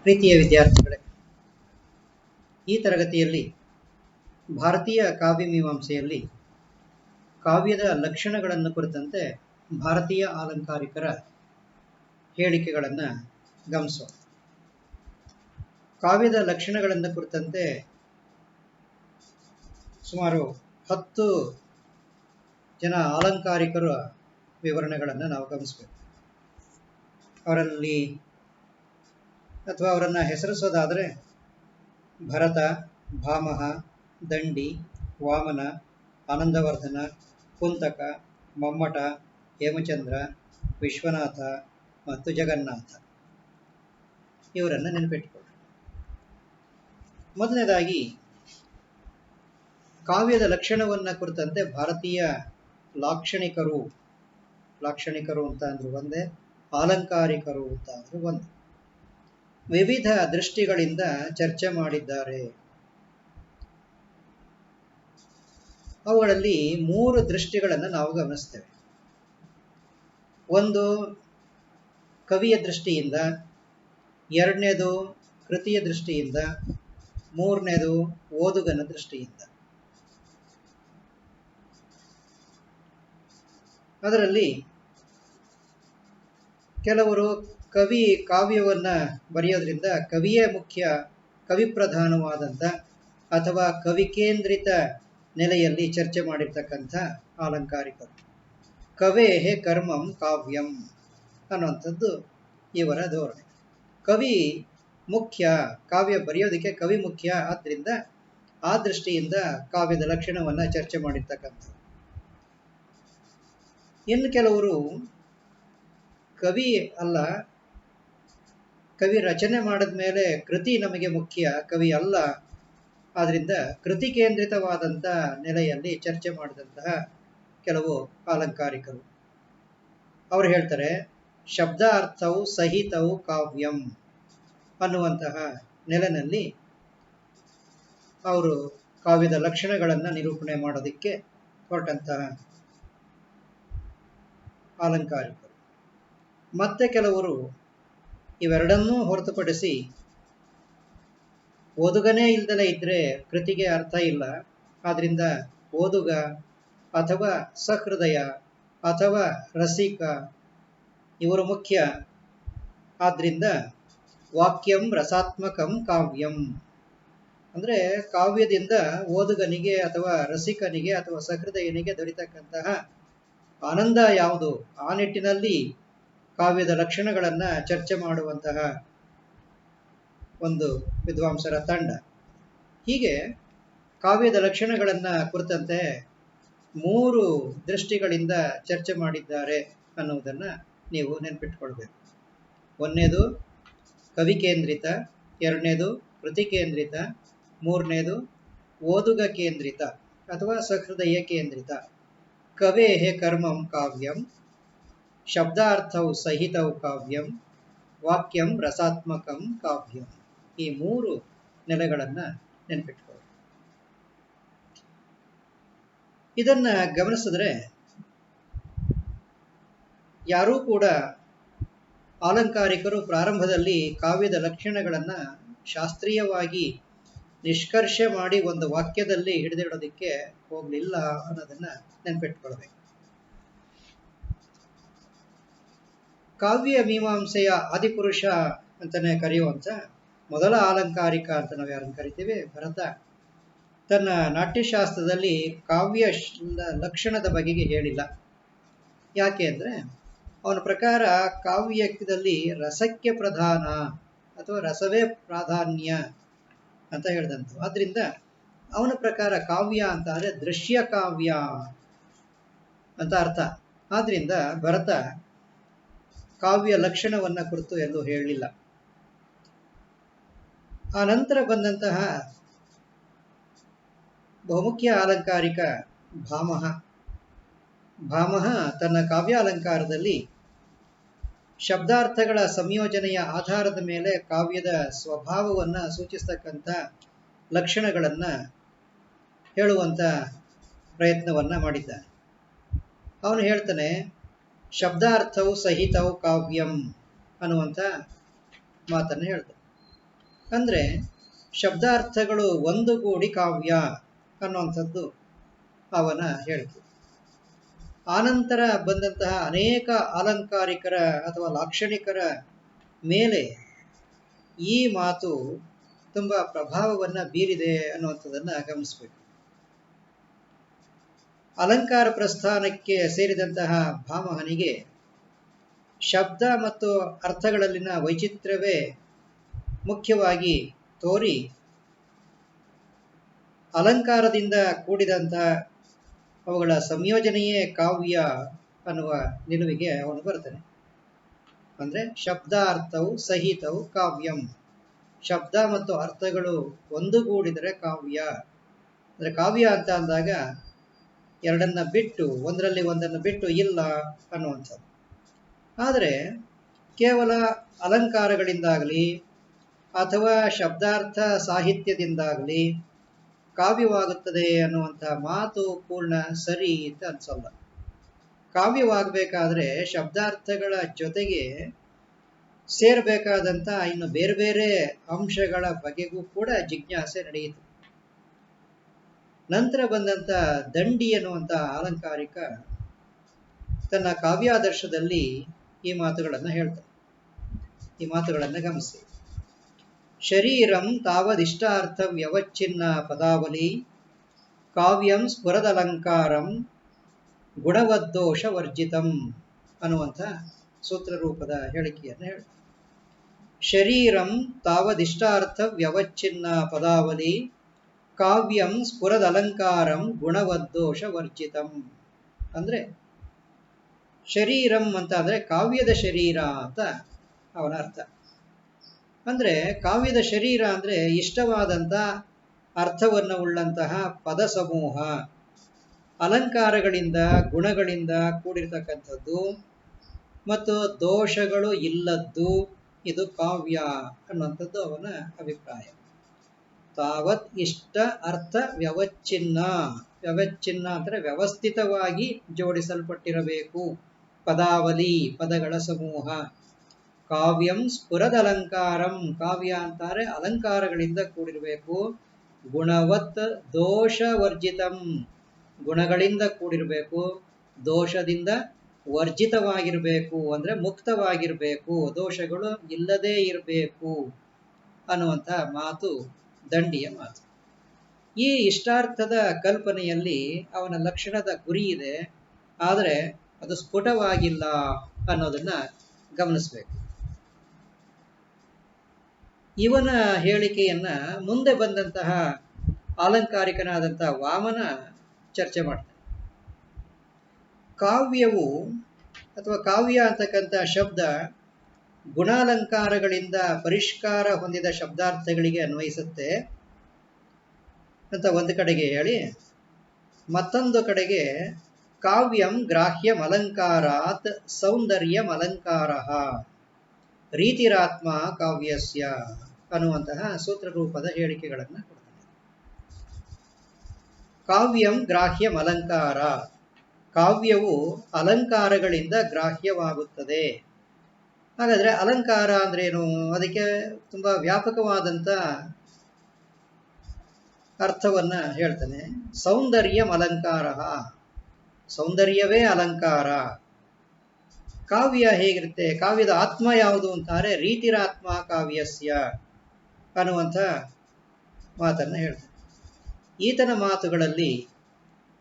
ಪ್ರೀತಿಯ ವಿದ್ಯಾರ್ಥಿಗಳೇ, ಈ ತರಗತಿಯಲ್ಲಿ ಭಾರತೀಯ ಕಾವ್ಯ ಮೀಮಾಂಸೆಯಲ್ಲಿ ಕಾವ್ಯದ ಲಕ್ಷಣಗಳನ್ನು ಕುರಿತಂತೆ ಭಾರತೀಯ ಆಲಂಕಾರಿಕರ ಹೇಳಿಕೆಗಳನ್ನು ಗಮನಿಸೋಣ. ಕಾವ್ಯದ ಲಕ್ಷಣಗಳನ್ನು ಕುರಿತಂತೆ ಸುಮಾರು 10 ಜನ ಆಲಂಕಾರಿಕರ ವಿವರಣೆಗಳನ್ನು ನಾವು ಗಮನಿಸಬೇಕು. ಅವರನ್ನು ಹೆಸರಿಸೋದಾದರೆ ಭರತ, ಭಾಮಹ, ದಂಡಿ, ವಾಮನ, ಆನಂದವರ್ಧನ, ಕುಂತಕ, ಮಮ್ಮಟ, ಹೇಮಚಂದ್ರ, ವಿಶ್ವನಾಥ ಮತ್ತು ಜಗನ್ನಾಥ ಇವರನ್ನು ನೆನಪಿಟ್ಟುಕೊಳ್ಳಿ. ಮೊದಲನೇದಾಗಿ ಕಾವ್ಯದ ಲಕ್ಷಣವನ್ನು ಕುರಿತಂತೆ ಭಾರತೀಯ ಲಾಕ್ಷಣಿಕರು ಅಂತ ಅಂದ್ರು ಒಂದೇ, ಆಲಂಕಾರಿಕರು ಅಂತ ಅಂದ್ರು ಒಂದೇ, ವಿವಿಧ ದೃಷ್ಟಿಗಳಿಂದ ಚರ್ಚೆ ಮಾಡಿದ್ದಾರೆ. ಅವುಗಳಲ್ಲಿ 3 ದೃಷ್ಟಿಗಳನ್ನು ನಾವು ಗಮನಿಸ್ತೇವೆ. ಒಂದು ಕವಿಯ ದೃಷ್ಟಿಯಿಂದ, ಎರಡನೇದು ಕೃತಿಯ ದೃಷ್ಟಿಯಿಂದ, ಮೂರನೇದು ಓದುಗನ ದೃಷ್ಟಿಯಿಂದ. ಅದರಲ್ಲಿ ಕೆಲವರು ಕವಿ ಕಾವ್ಯವನ್ನ ಬರೆಯೋದ್ರಿಂದ ಕವಿಯೇ ಮುಖ್ಯ, ಕವಿ ಪ್ರಧಾನವಾದಂಥ ಅಥವಾ ಕವಿ ಕೇಂದ್ರಿತ ನೆಲೆಯಲ್ಲಿ ಚರ್ಚೆ ಮಾಡಿರ್ತಕ್ಕಂಥ ಆಲಂಕಾರಿಕರು. ಕವೇಹೇ ಕರ್ಮಂ ಕಾವ್ಯಂ ಅನ್ನುವಂಥದ್ದು ಇವರ ಧೋರಣೆ. ಕವಿ ಮುಖ್ಯ, ಕಾವ್ಯ ಬರೆಯೋದಕ್ಕೆ ಕವಿ ಮುಖ್ಯ, ಆದ್ದರಿಂದ ಆ ದೃಷ್ಟಿಯಿಂದ ಕಾವ್ಯದ ಲಕ್ಷಣವನ್ನು ಚರ್ಚೆ ಮಾಡಿರ್ತಕ್ಕಂಥ. ಇನ್ನು ಕೆಲವರು ಕವಿ ಅಲ್ಲ, ಕವಿ ರಚನೆ ಮಾಡಿದ ಮೇಲೆ ಕೃತಿ ನಮಗೆ ಮುಖ್ಯ, ಕವಿ ಅಲ್ಲ, ಆದ್ದರಿಂದ ಕೃತಿ ಕೇಂದ್ರಿತವಾದಂಥ ನೆಲೆಯಲ್ಲಿ ಚರ್ಚೆ ಮಾಡಿದಂತಹ ಕೆಲವು ಆಲಂಕಾರಿಕರು. ಅವರು ಹೇಳ್ತಾರೆ, ಶಬ್ದಾರ್ಥವು ಸಹಿತವು ಕಾವ್ಯಂ ಅನ್ನುವಂತಹ ನೆಲೆಯಲ್ಲಿ ಅವರು ಕಾವ್ಯದ ಲಕ್ಷಣಗಳನ್ನು ನಿರೂಪಣೆ ಮಾಡೋದಕ್ಕೆ ಹೊರಟಂತಹ ಆಲಂಕಾರಿಕರು. ಮತ್ತೆ ಕೆಲವರು ಇವೆರಡನ್ನೂ ಹೊರತುಪಡಿಸಿ ಓದುಗನೇ ಇಲ್ದಲೇ ಇದ್ರೆ ಕೃತಿಗೆ ಅರ್ಥ ಇಲ್ಲ, ಆದ್ರಿಂದ ಓದುಗ ಅಥವಾ ಸಹೃದಯ ಅಥವಾ ರಸಿಕ ಇವರು ಮುಖ್ಯ, ಆದ್ರಿಂದ ವಾಕ್ಯಂ ರಸಾತ್ಮಕಂ ಕಾವ್ಯಂ ಅಂದ್ರೆ ಕಾವ್ಯದಿಂದ ಓದುಗನಿಗೆ ಅಥವಾ ರಸಿಕನಿಗೆ ಅಥವಾ ಸಹೃದಯನಿಗೆ ದೊರೆತಕ್ಕಂತಹ ಆನಂದ ಯಾವುದು, ಆ ನಿಟ್ಟಿನಲ್ಲಿ ಕಾವ್ಯದ ಲಕ್ಷಣಗಳನ್ನು ಚರ್ಚೆ ಮಾಡುವಂತಹ ಒಂದು ವಿದ್ವಾಂಸರ ತಂಡ. ಹೀಗೆ ಕಾವ್ಯದ ಲಕ್ಷಣಗಳನ್ನು ಕುರಿತಂತೆ 3 ದೃಷ್ಟಿಗಳಿಂದ ಚರ್ಚೆ ಮಾಡಿದ್ದಾರೆ ಅನ್ನುವುದನ್ನು ನೀವು ನೆನಪಿಟ್ಕೊಳ್ಬೇಕು. ಒಂದನೇದು ಕವಿ ಕೇಂದ್ರಿತ, ಎರಡನೇದು ಕೃತಿ ಕೇಂದ್ರಿತ, ಮೂರನೇದು ಓದುಗ ಕೇಂದ್ರಿತ ಅಥವಾ ಸಹೃದಯ ಕೇಂದ್ರಿತ. ಕವೇಹೇ ಕರ್ಮಂ ಕಾವ್ಯಂ, ಶಬ್ದಾರ್ಥವು ಸಹಿತವು ಕಾವ್ಯಂ, ವಾಕ್ಯಂ ರಸಾತ್ಮಕಂ ಕಾವ್ಯಂ. ಈ 3 ನೆಲೆಗಳನ್ನು ನೆನಪಿಟ್ಕೊಳ್ಳಿ. ಇದನ್ನ ಗಮನಿಸಿದ್ರೆ ಯಾರೂ ಕೂಡ ಆಲಂಕಾರಿಕರು ಪ್ರಾರಂಭದಲ್ಲಿ ಕಾವ್ಯದ ಲಕ್ಷಣಗಳನ್ನು ಶಾಸ್ತ್ರೀಯವಾಗಿ ನಿಷ್ಕರ್ಷೆ ಮಾಡಿ ಒಂದು ವಾಕ್ಯದಲ್ಲಿ ಹಿಡಿದಿಡೋದಕ್ಕೆ ಹೋಗಲಿಲ್ಲ ಅನ್ನೋದನ್ನ ನೆನಪಿಟ್ಕೊಳ್ಬೇಕು. ಕಾವ್ಯ ಮೀಮಾಂಸೆಯ ಆದಿಪುರುಷ ಅಂತಾನೆ ಕರೆಯುವಂಥ ಮೊದಲ ಆಲಂಕಾರಿಕ ಅಂತ ನಾವು ಯಾರನ್ನು ಕರಿತೀವಿ, ಭರತ, ತನ್ನ ನಾಟ್ಯಶಾಸ್ತ್ರದಲ್ಲಿ ಕಾವ್ಯ ಲಕ್ಷಣದ ಬಗೆಗೆ ಹೇಳಿಲ್ಲ. ಯಾಕೆ ಅಂದರೆ ಅವನ ಪ್ರಕಾರ ಕಾವ್ಯದಲ್ಲಿ ರಸಕ್ಕೆ ಪ್ರಧಾನ ಅಥವಾ ರಸವೇ ಪ್ರಾಧಾನ್ಯ ಅಂತ ಹೇಳಿದಂಥ. ಆದ್ರಿಂದ ಅವನ ಪ್ರಕಾರ ಕಾವ್ಯ ಅಂತ ಅಂದರೆ ದೃಶ್ಯ ಕಾವ್ಯ ಅಂತ ಅರ್ಥ. ಆದ್ರಿಂದ ಭರತ ಕಾವ್ಯ ಲಕ್ಷಣವನ್ನ ಕುರಿತು ಎಲ್ಲೂ ಹೇಳಲಿಲ್ಲ. ಆ ನಂತರ ಬಂದಂತಹ ಬಹುಮುಖ್ಯ ಆಲಂಕಾರಿಕ ಭಾಮಹ ತನ್ನ ಕಾವ್ಯಾಲಂಕಾರದಲ್ಲಿ ಶಬ್ದಾರ್ಥಗಳ ಸಂಯೋಜನೆಯ ಆಧಾರದ ಮೇಲೆ ಕಾವ್ಯದ ಸ್ವಭಾವವನ್ನು ಸೂಚಿಸ್ತಕ್ಕಂಥ ಲಕ್ಷಣಗಳನ್ನು ಹೇಳುವಂಥ ಪ್ರಯತ್ನವನ್ನ ಮಾಡಿದ್ದಾನೆ. ಅವನು ಹೇಳ್ತಾನೆ, ಶಬ್ದಾರ್ಥವು ಸಹಿತವು ಕಾವ್ಯಂ ಅನ್ನುವಂಥ ಮಾತನ್ನು ಹೇಳ್ತಾರೆ. ಅಂದರೆ ಶಬ್ದಾರ್ಥಗಳು ಒಂದುಗೂಡಿ ಕಾವ್ಯ ಅನ್ನುವಂಥದ್ದು ಅವನ ಹೇಳಿಕೆ. ಆನಂತರ ಬಂದಂತಹ ಅನೇಕ ಅಲಂಕಾರಿಕರ ಅಥವಾ ಲಾಕ್ಷಣಿಕರ ಮೇಲೆ ಈ ಮಾತು ತುಂಬ ಪ್ರಭಾವವನ್ನು ಬೀರಿದೆ ಅನ್ನುವಂಥದ್ದನ್ನು ಗಮನಿಸಬೇಕು. ಅಲಂಕಾರ ಪ್ರಸ್ಥಾನಕ್ಕೆ ಸೇರಿದಂತಹ ಭಾಮಹನಿಗೆ ಶಬ್ದ ಮತ್ತು ಅರ್ಥಗಳಲ್ಲಿನ ವೈಚಿತ್ರ್ಯವೇ ಮುಖ್ಯವಾಗಿ ತೋರಿ ಅಲಂಕಾರದಿಂದ ಕೂಡಿದಂತಹ ಅವುಗಳ ಸಂಯೋಜನೆಯೇ ಕಾವ್ಯ ಅನ್ನುವ ನಿಲುವಿಗೆ ಅವನು ಬರ್ತಾನೆ. ಅಂದರೆ ಶಬ್ದಾರ್ಥವು ಸಹಿತವು ಕಾವ್ಯಂ, ಶಬ್ದ ಮತ್ತು ಅರ್ಥಗಳು ಒಂದುಗೂಡಿದರೆ ಕಾವ್ಯ. ಅಂದರೆ ಕಾವ್ಯ ಅಂತ ಅಂದಾಗ ಎರಡನ್ನ ಬಿಟ್ಟು ಒಂದರಲ್ಲಿ ಒಂದನ್ನು ಬಿಟ್ಟು ಇಲ್ಲ ಅನ್ನುವಂಥದ್ದು. ಆದರೆ ಕೇವಲ ಅಲಂಕಾರಗಳಿಂದಾಗಲಿ ಅಥವಾ ಶಬ್ದಾರ್ಥ ಸಾಹಿತ್ಯದಿಂದಾಗಲಿ ಕಾವ್ಯವಾಗುತ್ತದೆ ಅನ್ನುವಂಥ ಮಾತು ಪೂರ್ಣ ಸರಿ ಅಂತ ಅನ್ಸಲ್ಲ. ಕಾವ್ಯವಾಗಬೇಕಾದ್ರೆ ಶಬ್ದಾರ್ಥಗಳ ಜೊತೆಗೆ ಸೇರಬೇಕಾದಂಥ ಇನ್ನು ಬೇರೆ ಬೇರೆ ಅಂಶಗಳ ಬಗೆಗೂ ಕೂಡ ಜಿಜ್ಞಾಸೆ ನಡೆಯಿತು. ನಂತರ ಬಂದಂಥ ದಂಡಿ ಎನ್ನುವಂಥ ಅಲಂಕಾರಿಕ ತನ್ನ ಕಾವ್ಯಾದರ್ಶದಲ್ಲಿ ಈ ಮಾತುಗಳನ್ನು ಹೇಳ್ತಾನೆ. ಈ ಮಾತುಗಳನ್ನು ಗಮನಿಸಿ. ಶರೀರಂ ತಾವದಿಷ್ಟಾರ್ಥ ವ್ಯವಚ್ಛಿನ್ನ ಪದಾವಲಿ ಕಾವ್ಯಂ ಸ್ಫುರದಲಂಕಾರಂ ಗುಣವದ್ದೋಷ ವರ್ಜಿತಂ ಅನ್ನುವಂಥ ಸೂತ್ರ ರೂಪದ ಹೇಳಿಕೆಯನ್ನು ಹೇಳ್ತಾರೆ. ಶರೀರಂ ತಾವದಿಷ್ಟಾರ್ಥ ವ್ಯವಚ್ಛಿನ್ನ ಪದಾವಲಿ ಕಾವ್ಯಂ ಸ್ಫುರದಲಂಕಾರಂ ಗುಣವದ್ದೋಷ ವರ್ಜಿತಂ. ಅಂದರೆ ಶರೀರಂ ಅಂತ ಅಂದರೆ ಕಾವ್ಯದ ಶರೀರ ಅಂತ ಅವನ ಅರ್ಥ. ಅಂದರೆ ಕಾವ್ಯದ ಶರೀರ ಅಂದರೆ ಇಷ್ಟವಾದಂಥ ಅರ್ಥವನ್ನು ಉಳ್ಳಂತಹ ಪದ ಸಮೂಹ, ಅಲಂಕಾರಗಳಿಂದ ಗುಣಗಳಿಂದ ಕೂಡಿರ್ತಕ್ಕಂಥದ್ದು ಮತ್ತು ದೋಷಗಳು ಇಲ್ಲದ್ದು, ಇದು ಕಾವ್ಯ ಅನ್ನುವಂಥದ್ದು ಅವನ ಅಭಿಪ್ರಾಯ. ತಾವತ್ ಇಷ್ಟ ಅರ್ಥ ವ್ಯವಚ್ಛಿನ್ನ, ವ್ಯವಚ್ಛಿನ್ನ ಅಂದರೆ ವ್ಯವಸ್ಥಿತವಾಗಿ ಜೋಡಿಸಲ್ಪಟ್ಟಿರಬೇಕು. ಪದಾವಲಿ ಪದಗಳ ಸಮೂಹ. ಕಾವ್ಯಂ ಸ್ಫುರದಲಂಕಾರಂ, ಕಾವ್ಯ ಅಂತಾರೆ ಅಲಂಕಾರಗಳಿಂದ ಕೂಡಿರಬೇಕು. ಗುಣವತ್ ದೋಷವರ್ಜಿತಂ, ಗುಣಗಳಿಂದ ಕೂಡಿರಬೇಕು, ದೋಷದಿಂದ ವರ್ಜಿತವಾಗಿರಬೇಕು, ಅಂದರೆ ಮುಕ್ತವಾಗಿರಬೇಕು, ದೋಷಗಳು ಇಲ್ಲದೇ ಇರಬೇಕು ಅನ್ನುವಂಥ ಮಾತು ದಂಡಿಯ ಮಾತು. ಈ ಇಷ್ಟಾರ್ಥದ ಕಲ್ಪನೆಯಲ್ಲಿ ಅವನ ಲಕ್ಷಣದ ಗುರಿ ಇದೆ, ಆದರೆ ಅದು ಸ್ಫುಟವಾಗಿಲ್ಲ ಅನ್ನೋದನ್ನ ಗಮನಿಸಬೇಕು. ಇವನ ಹೇಳಿಕೆಯನ್ನ ಮುಂದೆ ಬಂದಂತಹ ಅಲಂಕಾರಿಕನಾದಂಥ ವಾಮನ ಚರ್ಚೆ ಮಾಡ್ತಾನೆ. ಕಾವ್ಯವು ಅಥವಾ ಕಾವ್ಯ ಅಂತಕ್ಕಂಥ ಶಬ್ದ ಗುಣಾಲಂಕಾರಗಳಿಂದ ಪರಿಷ್ಕಾರ ಹೊಂದಿದ ಶಬ್ದಾರ್ಥಗಳಿಗೆ ಅನ್ವಯಿಸುತ್ತೆ ಅಂತ ಒಂದು ಕಡೆಗೆ ಹೇಳಿ, ಮತ್ತೊಂದು ಕಡೆಗೆ ಕಾವ್ಯಂ ಗ್ರಾಹ್ಯಂ ಅಲಂಕಾರಾತ್ ಸೌಂದರ್ಯಂ ಅಲಂಕಾರ ರೀತಿರಾತ್ಮ ಕಾವ್ಯಸ್ಯ ಅನ್ನುವಂತಹ ಸೂತ್ರರೂಪದ ಹೇಳಿಕೆಗಳನ್ನು ಕೊಡ್ತಾನೆ. ಕಾವ್ಯಂ ಗ್ರಾಹ್ಯಂ ಅಲಂಕಾರ, ಕಾವ್ಯವು ಅಲಂಕಾರಗಳಿಂದ ಗ್ರಾಹ್ಯವಾಗುತ್ತದೆ. ಹಾಗಾದರೆ ಅಲಂಕಾರ ಅಂದ್ರೇನು? ಅದಕ್ಕೆ ತುಂಬ ವ್ಯಾಪಕವಾದಂಥ ಅರ್ಥವನ್ನ ಹೇಳ್ತಾನೆ. ಸೌಂದರ್ಯಂ ಅಲಂಕಾರ, ಸೌಂದರ್ಯವೇ ಅಲಂಕಾರ. ಕಾವ್ಯ ಹೇಗಿರುತ್ತೆ? ಕಾವ್ಯದ ಆತ್ಮ ಯಾವುದು ಅಂತಾರೆ? ರೀತಿರಾತ್ಮ ಕಾವ್ಯಸ್ಯ ಅನ್ನುವಂಥ ಮಾತನ್ನು ಹೇಳ್ತಾನೆ. ಈತನ ಮಾತುಗಳಲ್ಲಿ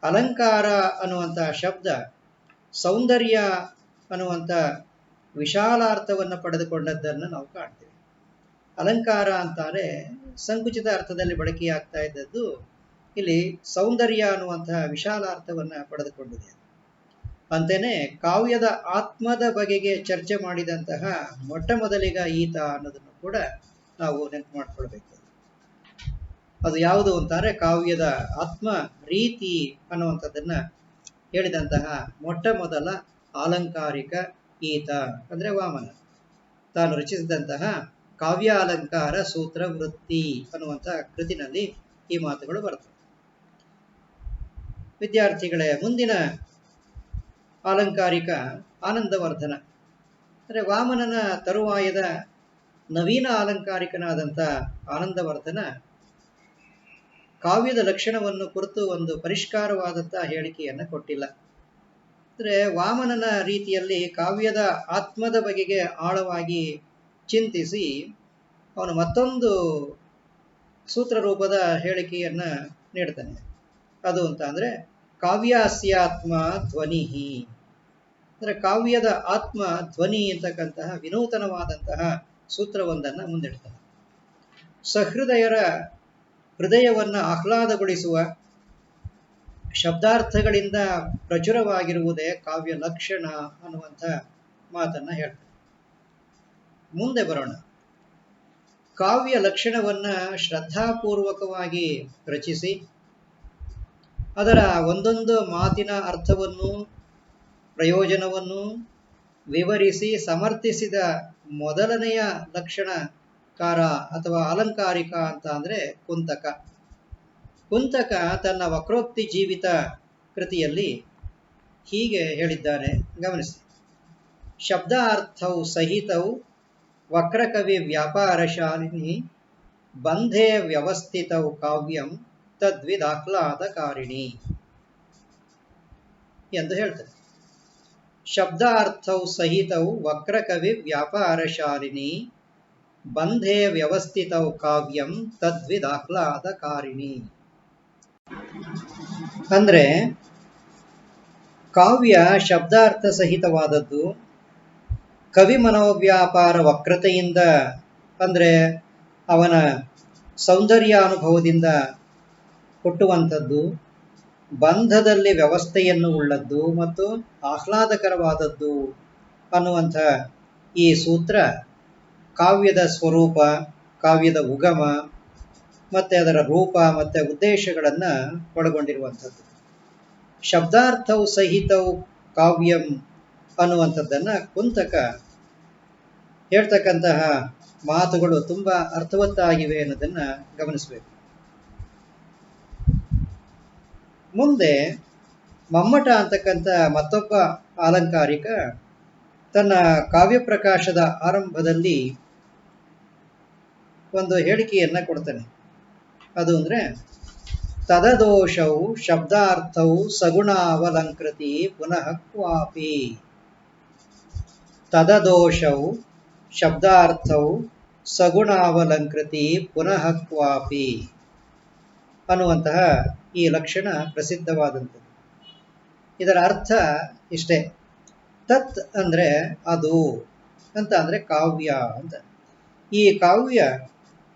ಅಲಂಕಾರ ಅನ್ನುವಂಥ ಶಬ್ದ ಸೌಂದರ್ಯ ಅನ್ನುವಂಥ ವಿಶಾಲಾರ್ಥವನ್ನು ಪಡೆದುಕೊಂಡದ್ದನ್ನು ನಾವು ಕಾಣ್ತೇವೆ. ಅಲಂಕಾರ ಅಂತಾರೆ ಸಂಕುಚಿತ ಅರ್ಥದಲ್ಲಿ ಬಳಕೆಯಾಗ್ತಾ ಇದ್ದದ್ದು ಇಲ್ಲಿ ಸೌಂದರ್ಯ ಅನ್ನುವಂತಹ ವಿಶಾಲಾರ್ಥವನ್ನು ಪಡೆದುಕೊಂಡಿದೆ. ಅಂತೇನೆ ಕಾವ್ಯದ ಆತ್ಮದ ಬಗೆಗೆ ಚರ್ಚೆ ಮಾಡಿದಂತಹ ಮೊಟ್ಟ ಮೊದಲಿಗ ಈತ ಅನ್ನೋದನ್ನು ಕೂಡ ನಾವು ನೆನಪು ಮಾಡಿಕೊಳ್ಬೇಕು. ಅದು ಯಾವುದು ಅಂತಾರೆ? ಕಾವ್ಯದ ಆತ್ಮ ರೀತಿ ಅನ್ನುವಂಥದ್ದನ್ನ ಹೇಳಿದಂತಹ ಮೊಟ್ಟ ಮೊದಲ ಅಲಂಕಾರಿಕ ಈತ ಅಂದರೆ ವಾಮನ. ತಾನು ರಚಿಸಿದಂತಹ ಕಾವ್ಯ ಅಲಂಕಾರ ಸೂತ್ರ ವೃತ್ತಿ ಅನ್ನುವಂಥ ಕೃತಿನಲ್ಲಿ ಈ ಮಾತುಗಳು ಬರ್ತವೆ. ವಿದ್ಯಾರ್ಥಿಗಳೇ, ಮುಂದಿನ ಅಲಂಕಾರಿಕ ಆನಂದವರ್ಧನ. ಅಂದರೆ ವಾಮನನ ತರುವಾಯದ ನವೀನ ಅಲಂಕಾರಿಕನಾದಂಥ ಆನಂದವರ್ಧನ ಕಾವ್ಯದ ಲಕ್ಷಣವನ್ನು ಕುರಿತು ಒಂದು ಪರಿಷ್ಕಾರವಾದಂಥ ಹೇಳಿಕೆಯನ್ನು ಕೊಟ್ಟಿಲ್ಲ. ಅಂದರೆ ವಾಮನನ ರೀತಿಯಲ್ಲಿ ಕಾವ್ಯದ ಆತ್ಮದ ಬಗೆಗೆ ಆಳವಾಗಿ ಚಿಂತಿಸಿ ಅವನು ಮತ್ತೊಂದು ಸೂತ್ರ ರೂಪದ ಹೇಳಿಕೆಯನ್ನು ನೀಡ್ತಾನೆ. ಅದು ಅಂತ ಅಂದರೆ ಕಾವ್ಯಾಸ್ಯಾತ್ಮ ಧ್ವನಿ, ಅಂದರೆ ಕಾವ್ಯದ ಆತ್ಮ ಧ್ವನಿ ಅಂತಕ್ಕಂತಹ ವಿನೂತನವಾದಂತಹ ಸೂತ್ರವೊಂದನ್ನು ಮುಂದಿಡ್ತಾನೆ. ಸಹೃದಯರ ಹೃದಯವನ್ನು ಆಹ್ಲಾದಗೊಳಿಸುವ ಶಬ್ದಾರ್ಥಗಳಿಂದ ಪ್ರಚುರವಾಗಿರುವುದೇ ಕಾವ್ಯ ಲಕ್ಷಣ ಅನ್ನುವಂಥ ಮಾತನ್ನು ಹೇಳ್ತಾರೆ. ಮುಂದೆ ಬರೋಣ. ಕಾವ್ಯ ಲಕ್ಷಣವನ್ನು ಶ್ರದ್ಧಾಪೂರ್ವಕವಾಗಿ ರಚಿಸಿ ಅದರ ಒಂದೊಂದು ಮಾತಿನ ಅರ್ಥವನ್ನು ಪ್ರಯೋಜನವನ್ನು ವಿವರಿಸಿ ಸಮರ್ಥಿಸಿದ ಮೊದಲನೆಯ ಲಕ್ಷಣಕಾರ ಅಥವಾ ಅಲಂಕಾರಿಕ ಅಂತ ಅಂದರೆ ಕುಂತಕ. ಕುಂತಕ ತನ್ನ ವಕ್ರೋಕ್ತಿ ಜೀವಿತ ಕೃತಿಯಲ್ಲಿ ಹೀಗೆ ಹೇಳಿದ್ದಾನೆ, ಗಮನಿಸಿ. ಶಬ್ದಾರ್ಥೌ ಸಹಿತೌ ವಕ್ರಕವಿ ವ್ಯಾಪಾರಶಾಲಿನಿ ಬಂಧೆ ವ್ಯವಸ್ಥಿತೌ ಕಾವ್ಯಂ ತದ್ವಿದಾಹ್ಲಾದಕಾರಿಣಿ ಎಂದು ಹೇಳ್ತಾರೆ. ಶಬ್ದಾರ್ಥೌ ಸಹಿತೌ ವಕ್ರಕವಿ ವ್ಯಾಪಾರಶಾಲಿನಿ ಬಂಧೆ ವ್ಯವಸ್ಥಿತೌ ಕಾವ್ಯಂ ತದ್ವಿದಾಹ್ಲಾದಕಾರಿಣಿ. ಅಂದರೆ ಕಾವ್ಯ ಶಬ್ದಾರ್ಥ ಸಹಿತವಾದದ್ದು, ಕವಿ ಮನೋವ್ಯಾಪಾರ ವಕ್ರತೆಯಿಂದ ಅಂದರೆ ಅವನ ಸೌಂದರ್ಯಾನುಭವದಿಂದ ಹುಟ್ಟುವಂಥದ್ದು, ಬಂಧದಲ್ಲಿ ವ್ಯವಸ್ಥೆಯನ್ನು ಉಳ್ಳದ್ದು ಮತ್ತು ಆಹ್ಲಾದಕರವಾದದ್ದು ಅನ್ನುವಂಥ ಈ ಸೂತ್ರ ಕಾವ್ಯದ ಸ್ವರೂಪ, ಕಾವ್ಯದ ಉಗಮ ಮತ್ತು ಅದರ ರೂಪ ಮತ್ತು ಉದ್ದೇಶಗಳನ್ನು ಒಳಗೊಂಡಿರುವಂಥದ್ದು. ಶಬ್ದಾರ್ಥವು ಸಹಿತವು ಕಾವ್ಯಂ ಅನ್ನುವಂಥದ್ದನ್ನು ಕುಂತಕ ಹೇಳ್ತಕ್ಕಂತಹ ಮಾತುಗಳು ತುಂಬ ಅರ್ಥವತ್ತಾಗಿವೆ ಅನ್ನೋದನ್ನು ಗಮನಿಸಬೇಕು. ಮುಂದೆ ಮಮ್ಮಟ ಅಂತಕ್ಕಂಥ ಮತ್ತೊಬ್ಬ ಅಲಂಕಾರಿಕ ತನ್ನ ಕಾವ್ಯ ಪ್ರಕಾಶದ ಆರಂಭದಲ್ಲಿ ಒಂದು ಹೇಳಿಕೆಯನ್ನು ಕೊಡ್ತಾನೆ. ಅದು ಅಂದರೆ ತದದೋಷೌ ಶಬ್ದಾರ್ಥೌ ಸಗುಣಾವಲಂಕೃತಿ ಪುನಃ ಕ್ವಾಪಿ. ತದದೋಷೌ ಶಬ್ದಾರ್ಥೌ ಸಗುಣಾವಲಂಕೃತಿ ಪುನಃ ಕ್ವಾಪಿ ಅನ್ನುವಂತಹ ಈ ಲಕ್ಷಣ ಪ್ರಸಿದ್ಧವಾದಂಥದ್ದು. ಇದರ ಅರ್ಥ ಇಷ್ಟೇ. ತತ್ ಅಂದರೆ ಅದು ಅಂತ ಅಂದರೆ ಕಾವ್ಯ ಅಂತ. ಈ ಕಾವ್ಯ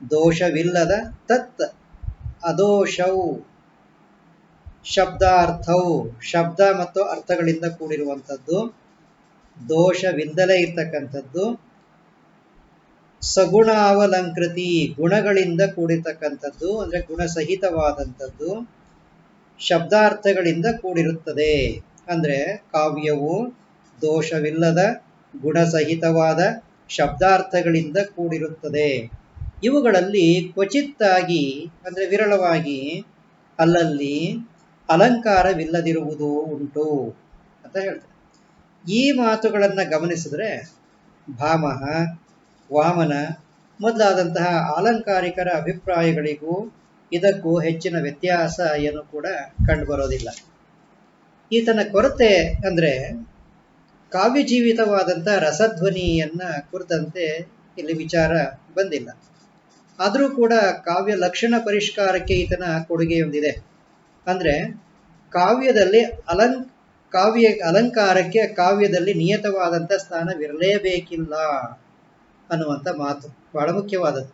ದೋಷವಿಲ್ಲದ ತತ್ ಅದೋಷೌ ಶಬ್ದಾರ್ಥವು ಶಬ್ದ ಮತ್ತು ಅರ್ಥಗಳಿಂದ ಕೂಡಿರುವಂಥದ್ದು, ದೋಷವಿಲ್ಲದೆ ಇರ್ತಕ್ಕಂಥದ್ದು, ಸಗುಣಾವಲಂಕೃತಿ ಗುಣಗಳಿಂದ ಕೂಡಿರ್ತಕ್ಕಂಥದ್ದು ಅಂದರೆ ಗುಣಸಹಿತವಾದಂಥದ್ದು, ಶಬ್ದಾರ್ಥಗಳಿಂದ ಕೂಡಿರುತ್ತದೆ. ಅಂದರೆ ಕಾವ್ಯವು ದೋಷವಿಲ್ಲದ ಗುಣಸಹಿತವಾದ ಶಬ್ದಾರ್ಥಗಳಿಂದ ಕೂಡಿರುತ್ತದೆ. ಇವುಗಳಲ್ಲಿ ಕ್ವಚಿತ್ತಾಗಿ ಅಂದರೆ ವಿರಳವಾಗಿ ಅಲ್ಲಲ್ಲಿ ಅಲಂಕಾರವಿಲ್ಲದಿರುವುದು ಉಂಟು ಅಂತ ಹೇಳ್ತಾರೆ. ಈ ಮಾತುಗಳನ್ನು ಗಮನಿಸಿದ್ರೆ ಭಾಮಹ, ವಾಮನ ಮೊದಲಾದಂತಹ ಅಲಂಕಾರಿಕರ ಅಭಿಪ್ರಾಯಗಳಿಗೂ ಇದಕ್ಕೂ ಹೆಚ್ಚಿನ ವ್ಯತ್ಯಾಸ ಏನು ಕೂಡ ಕಂಡುಬರೋದಿಲ್ಲ. ಈತನ ಕೊರತೆ ಅಂದರೆ ಕಾವ್ಯಜೀವಿತವಾದಂಥ ರಸಧ್ವನಿಯನ್ನು ಕುರಿತಂತೆ ಇಲ್ಲಿ ವಿಚಾರ ಬಂದಿಲ್ಲ. ಆದರೂ ಕೂಡ ಕಾವ್ಯ ಲಕ್ಷಣ ಪರಿಷ್ಕಾರಕ್ಕೆ ಈತನ ಕೊಡುಗೆಯೊಂದಿದೆ. ಅಂದರೆ ಕಾವ್ಯದಲ್ಲಿ ಅಲಂಕಾರಕ್ಕೆ ಕಾವ್ಯದಲ್ಲಿ ನಿಯತವಾದಂಥ ಸ್ಥಾನವಿರಲೇಬೇಕಿಲ್ಲ ಅನ್ನುವಂಥ ಮಾತು ಬಹಳ ಮುಖ್ಯವಾದದ್ದು.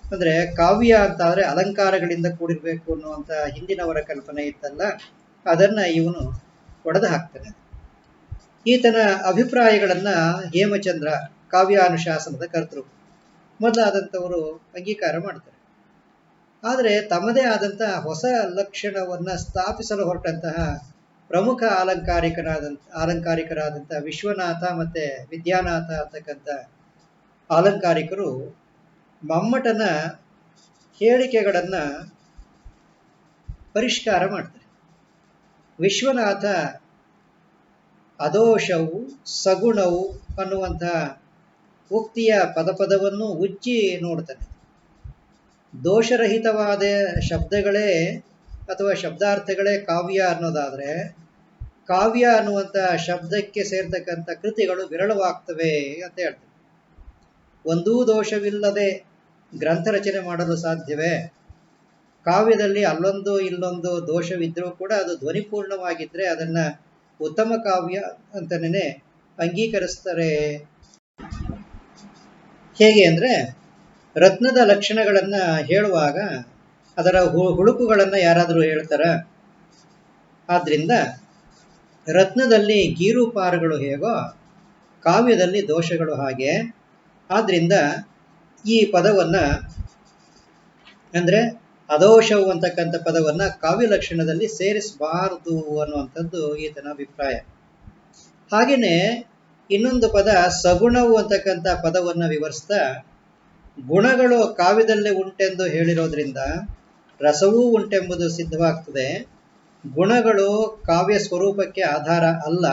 ಅಂದರೆ ಕಾವ್ಯ ಅಂತಾದರೆ ಅಲಂಕಾರಗಳಿಂದ ಕೂಡಿರಬೇಕು ಅನ್ನುವಂಥ ಹಿಂದಿನವರ ಕಲ್ಪನೆ ಇತ್ತಲ್ಲ, ಅದನ್ನು ಇವನು ಒಡೆದು ಹಾಕ್ತಾನೆ. ಈತನ ಅಭಿಪ್ರಾಯಗಳನ್ನು ಹೇಮಚಂದ್ರ ಕಾವ್ಯಾನುಶಾಸನದ ಕರ್ತೃ ಮೊದಲಾದಂಥವರು ಅಂಗೀಕಾರ ಮಾಡ್ತಾರೆ. ಆದರೆ ತಮ್ಮದೇ ಆದಂಥ ಹೊಸ ಲಕ್ಷಣವನ್ನು ಸ್ಥಾಪಿಸಲು ಹೊರಟಂತಹ ಪ್ರಮುಖ ಅಲಂಕಾರಿಕರಾದಂಥ ವಿಶ್ವನಾಥ ಮತ್ತು ವಿದ್ಯಾನಾಥ ಅಂತಕ್ಕಂಥ ಅಲಂಕಾರಿಕರು ಮಮ್ಮಟನ ಹೇಳಿಕೆಗಳನ್ನು ಪರಿಷ್ಕಾರ ಮಾಡ್ತಾರೆ. ವಿಶ್ವನಾಥ ಅದೋಷವು ಸಗುಣವು ಅನ್ನುವಂತಹ ಉಕ್ತಿಯ ಪದಪದವನ್ನು ಉಜ್ಜಿ ನೋಡ್ತಾನೆ. ದೋಷರಹಿತವಾದ ಶಬ್ದಗಳೇ ಅಥವಾ ಶಬ್ದಾರ್ಥಗಳೇ ಕಾವ್ಯ ಅನ್ನೋದಾದರೆ, ಕಾವ್ಯ ಅನ್ನುವಂಥ ಶಬ್ದಕ್ಕೆ ಸೇರ್ತಕ್ಕಂಥ ಕೃತಿಗಳು ವಿರಳವಾಗ್ತವೆ ಅಂತ ಹೇಳ್ತಾರೆ. ಒಂದೂ ದೋಷವಿಲ್ಲದೆ ಗ್ರಂಥ ರಚನೆ ಮಾಡಲು ಸಾಧ್ಯವೇ? ಕಾವ್ಯದಲ್ಲಿ ಅಲ್ಲೊಂದು ಇಲ್ಲೊಂದು ದೋಷವಿದ್ದರೂ ಕೂಡ ಅದು ಧ್ವನಿಪೂರ್ಣವಾಗಿದ್ದರೆ ಅದನ್ನು ಉತ್ತಮ ಕಾವ್ಯ ಅಂತನೇ ಅಂಗೀಕರಿಸ್ತಾರೆ. ಹೇಗೆ ಅಂದರೆ, ರತ್ನದ ಲಕ್ಷಣಗಳನ್ನು ಹೇಳುವಾಗ ಅದರ ಹುಳುಕುಗಳನ್ನು ಯಾರಾದರೂ ಹೇಳ್ತಾರ? ಆದ್ದರಿಂದ ರತ್ನದಲ್ಲಿ ಗೀರುಪಾರುಗಳು ಹೇಗೋ ಕಾವ್ಯದಲ್ಲಿ ದೋಷಗಳು ಹಾಗೆ. ಆದ್ದರಿಂದ ಈ ಪದವನ್ನು ಅಂದರೆ ಅದೋಷವು ಅಂತಕ್ಕಂಥ ಪದವನ್ನು ಕಾವ್ಯ ಲಕ್ಷಣದಲ್ಲಿ ಸೇರಿಸಬಾರದು ಅನ್ನುವಂಥದ್ದು ಈತನ ಅಭಿಪ್ರಾಯ. ಹಾಗೆಯೇ ಇನ್ನೊಂದು ಪದ ಸಗುಣವು ಅಂತಕ್ಕಂಥ ಪದವನ್ನು ವಿವರಿಸ್ತಾ, ಗುಣಗಳು ಕಾವ್ಯದಲ್ಲೇ ಉಂಟೆಂದು ಹೇಳಿರೋದ್ರಿಂದ ರಸವೂ ಉಂಟೆಂಬುದು ಸಿದ್ಧವಾಗ್ತದೆ. ಗುಣಗಳು ಕಾವ್ಯ ಸ್ವರೂಪಕ್ಕೆ ಆಧಾರ ಅಲ್ಲ,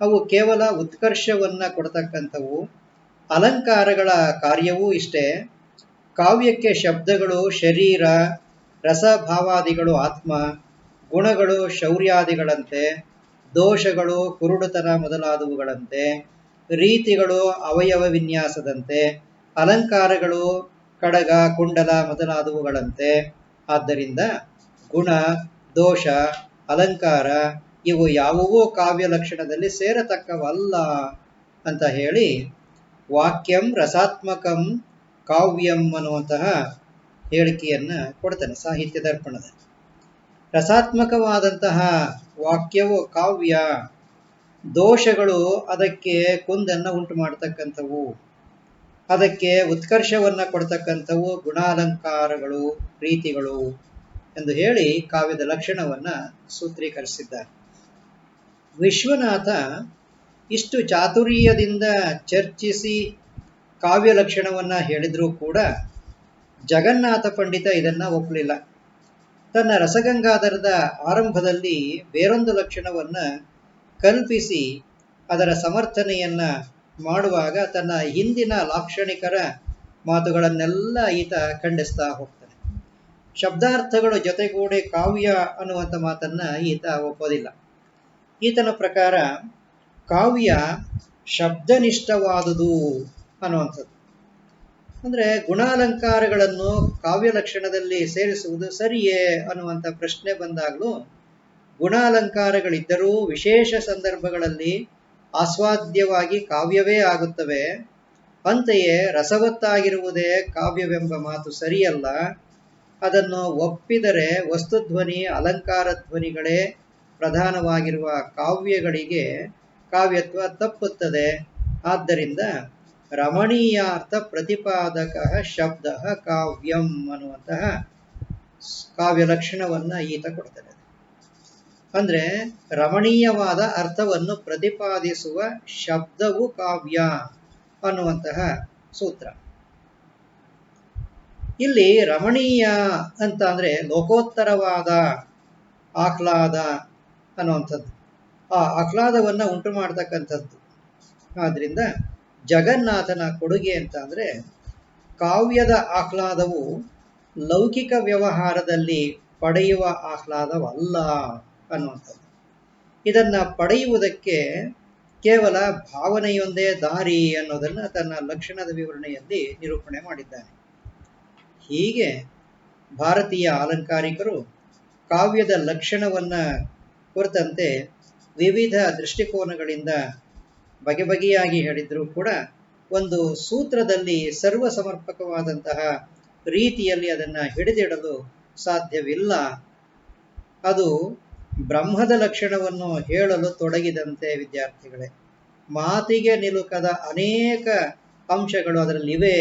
ಅವು ಕೇವಲ ಉತ್ಕರ್ಷವನ್ನು ಕೊಡ್ತಕ್ಕಂಥವು. ಅಲಂಕಾರಗಳ ಕಾರ್ಯವೂ ಇಷ್ಟೇ. ಕಾವ್ಯಕ್ಕೆ ಶಬ್ದಗಳು ಶರೀರ, ರಸಭಾವಾದಿಗಳು ಆತ್ಮ, ಗುಣಗಳು ಶೌರ್ಯಾದಿಗಳಂತೆ, ದೋಷಗಳು ಕುರುಡುತನ ಮೊದಲಾದವುಗಳಂತೆ, ರೀತಿಗಳು ಅವಯವ ವಿನ್ಯಾಸದಂತೆ, ಅಲಂಕಾರಗಳು ಕಡಗ ಕುಂಡಲ ಮೊದಲಾದವುಗಳಂತೆ. ಆದ್ದರಿಂದ ಗುಣ, ದೋಷ, ಅಲಂಕಾರ ಇವು ಯಾವುವೂ ಕಾವ್ಯ ಲಕ್ಷಣದಲ್ಲಿ ಸೇರತಕ್ಕವಲ್ಲ ಅಂತ ಹೇಳಿ ವಾಕ್ಯಂ ರಸಾತ್ಮಕಂ ಕಾವ್ಯಂ ಅನ್ನುವಂತಹ ಹೇಳಿಕೆಯನ್ನು ಕೊಡ್ತಾನೆ ಸಾಹಿತ್ಯ ದರ್ಪಣದಲ್ಲಿ. ರಸಾತ್ಮಕವಾದಂತಹ ವಾಕ್ಯವು ಕಾವ್ಯ, ದೋಷಗಳು ಅದಕ್ಕೆ ಕುಂದನ್ನು ಉಂಟು ಮಾಡತಕ್ಕಂಥವು, ಅದಕ್ಕೆ ಉತ್ಕರ್ಷವನ್ನು ಕೊಡ್ತಕ್ಕಂಥವು ಗುಣಾಲಂಕಾರಗಳು, ರೀತಿಗಳು ಎಂದು ಹೇಳಿ ಕಾವ್ಯದ ಲಕ್ಷಣವನ್ನು ಸೂತ್ರೀಕರಿಸಿದ್ದಾರೆ. ವಿಶ್ವನಾಥ ಇಷ್ಟು ಚಾತುರ್ಯದಿಂದ ಚರ್ಚಿಸಿ ಕಾವ್ಯ ಲಕ್ಷಣವನ್ನು ಹೇಳಿದರೂ ಕೂಡ ಜಗನ್ನಾಥ ಪಂಡಿತ ಇದನ್ನು ಒಪ್ಪಲಿಲ್ಲ. ತನ್ನ ರಸಗಂಗಾಧರದ ಆರಂಭದಲ್ಲಿ ಬೇರೊಂದು ಲಕ್ಷಣವನ್ನು ಕಲ್ಪಿಸಿ ಅದರ ಸಮರ್ಥನೆಯನ್ನು ಮಾಡುವಾಗ ತನ್ನ ಹಿಂದಿನ ಲಾಕ್ಷಣಿಕರ ಮಾತುಗಳನ್ನೆಲ್ಲ ಈತ ಖಂಡಿಸ್ತಾ ಹೋಗ್ತಾನೆ. ಶಬ್ದಾರ್ಥಗಳು ಜೊತೆಗೂಡಿ ಕಾವ್ಯ ಅನ್ನುವಂಥ ಮಾತನ್ನು ಈತ ಒಪ್ಪೋದಿಲ್ಲ. ಈತನ ಪ್ರಕಾರ ಕಾವ್ಯ ಶಬ್ದನಿಷ್ಠವಾದುದು ಅನ್ನುವಂಥದ್ದು. ಅಂದರೆ ಗುಣಾಲಂಕಾರಗಳನ್ನು ಕಾವ್ಯ ಲಕ್ಷಣದಲ್ಲಿ ಸೇರಿಸುವುದು ಸರಿಯೇ ಅನ್ನುವಂಥ ಪ್ರಶ್ನೆ ಬಂದಾಗಲೂ ಗುಣಾಲಂಕಾರಗಳಿದ್ದರೂ ವಿಶೇಷ ಸಂದರ್ಭಗಳಲ್ಲಿ ಆಸ್ವಾದ್ಯವಾಗಿ ಕಾವ್ಯವೇ ಆಗುತ್ತವೆ. ಅಂತೆಯೇ ರಸವತ್ತಾಗಿರುವುದೇ ಕಾವ್ಯವೆಂಬ ಮಾತು ಸರಿಯಲ್ಲ. ಅದನ್ನು ಒಪ್ಪಿದರೆ ವಸ್ತುಧ್ವನಿ ಅಲಂಕಾರ ಧ್ವನಿಗಳೇ ಪ್ರಧಾನವಾಗಿರುವ ಕಾವ್ಯಗಳಿಗೆ ಕಾವ್ಯತ್ವ ತಪ್ಪುತ್ತದೆ. ಆದ್ದರಿಂದ ರಮಣೀಯಾರ್ಥ ಪ್ರತಿಪಾದಕ ಶಬ್ದ ಕಾವ್ಯಂ ಅನ್ನುವಂತಹ ಕಾವ್ಯ ಲಕ್ಷಣವನ್ನು ಈತ ಕೊಡ್ತಾನೆ. ಅಂದರೆ ರಮಣೀಯವಾದ ಅರ್ಥವನ್ನು ಪ್ರತಿಪಾದಿಸುವ ಶಬ್ದವು ಕಾವ್ಯ ಅನ್ನುವಂತಹ ಸೂತ್ರ. ಇಲ್ಲಿ ರಮಣೀಯ ಅಂತ ಅಂದರೆ ಲೋಕೋತ್ತರವಾದ ಆಹ್ಲಾದ ಅನ್ನುವಂಥದ್ದು, ಆ ಆಹ್ಲಾದವನ್ನು ಉಂಟು ಮಾಡತಕ್ಕಂಥದ್ದು. ಆದ್ದರಿಂದ ಜಗನ್ನಾಥನ ಕೊಡುಗೆ ಅಂತ ಅಂದರೆ ಕಾವ್ಯದ ಆಹ್ಲಾದವು ಲೌಕಿಕ ವ್ಯವಹಾರದಲ್ಲಿ ಪಡೆಯುವ ಆಹ್ಲಾದವಲ್ಲ ಅನ್ನುವಂಥದ್ದು. ಇದನ್ನು ಪಡೆಯುವುದಕ್ಕೆ ಕೇವಲ ಭಾವನೆಯೊಂದೇ ದಾರಿ ಅನ್ನೋದನ್ನು ತನ್ನ ಲಕ್ಷಣದ ವಿವರಣೆಯಲ್ಲಿ ನಿರೂಪಣೆ ಮಾಡಿದ್ದಾನೆ. ಹೀಗೆ ಭಾರತೀಯ ಅಲಂಕಾರಿಕರು ಕಾವ್ಯದ ಲಕ್ಷಣವನ್ನು ಕುರಿತಂತೆ ವಿವಿಧ ದೃಷ್ಟಿಕೋನಗಳಿಂದ ಬಗೆ ಬಗೆಯಾಗಿ ಹೇಳಿದರೂ ಕೂಡ ಒಂದು ಸೂತ್ರದಲ್ಲಿ ಸರ್ವ ಸಮರ್ಪಕವಾದಂತಹ ರೀತಿಯಲ್ಲಿ ಅದನ್ನು ಹಿಡಿದಿಡಲು ಸಾಧ್ಯವಿಲ್ಲ. ಅದು ಬ್ರಹ್ಮದ ಲಕ್ಷಣವನ್ನು ಹೇಳಲು ತೊಡಗಿದಂತೆ ವಿದ್ಯಾರ್ಥಿಗಳೇ, ಮಾತಿಗೆ ನಿಲುಕದ ಅನೇಕ ಅಂಶಗಳು ಅದರಲ್ಲಿವೆ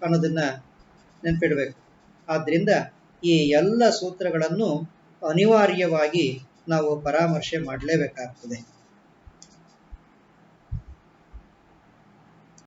ಅನ್ನೋದನ್ನು ನೆನಪಿಡಬೇಕು. ಆದ್ದರಿಂದ ಈ ಎಲ್ಲ ಸೂತ್ರಗಳನ್ನು ಅನಿವಾರ್ಯವಾಗಿ ನಾವು ಪರಾಮರ್ಶೆ ಮಾಡಲೇಬೇಕಾಗ್ತದೆ.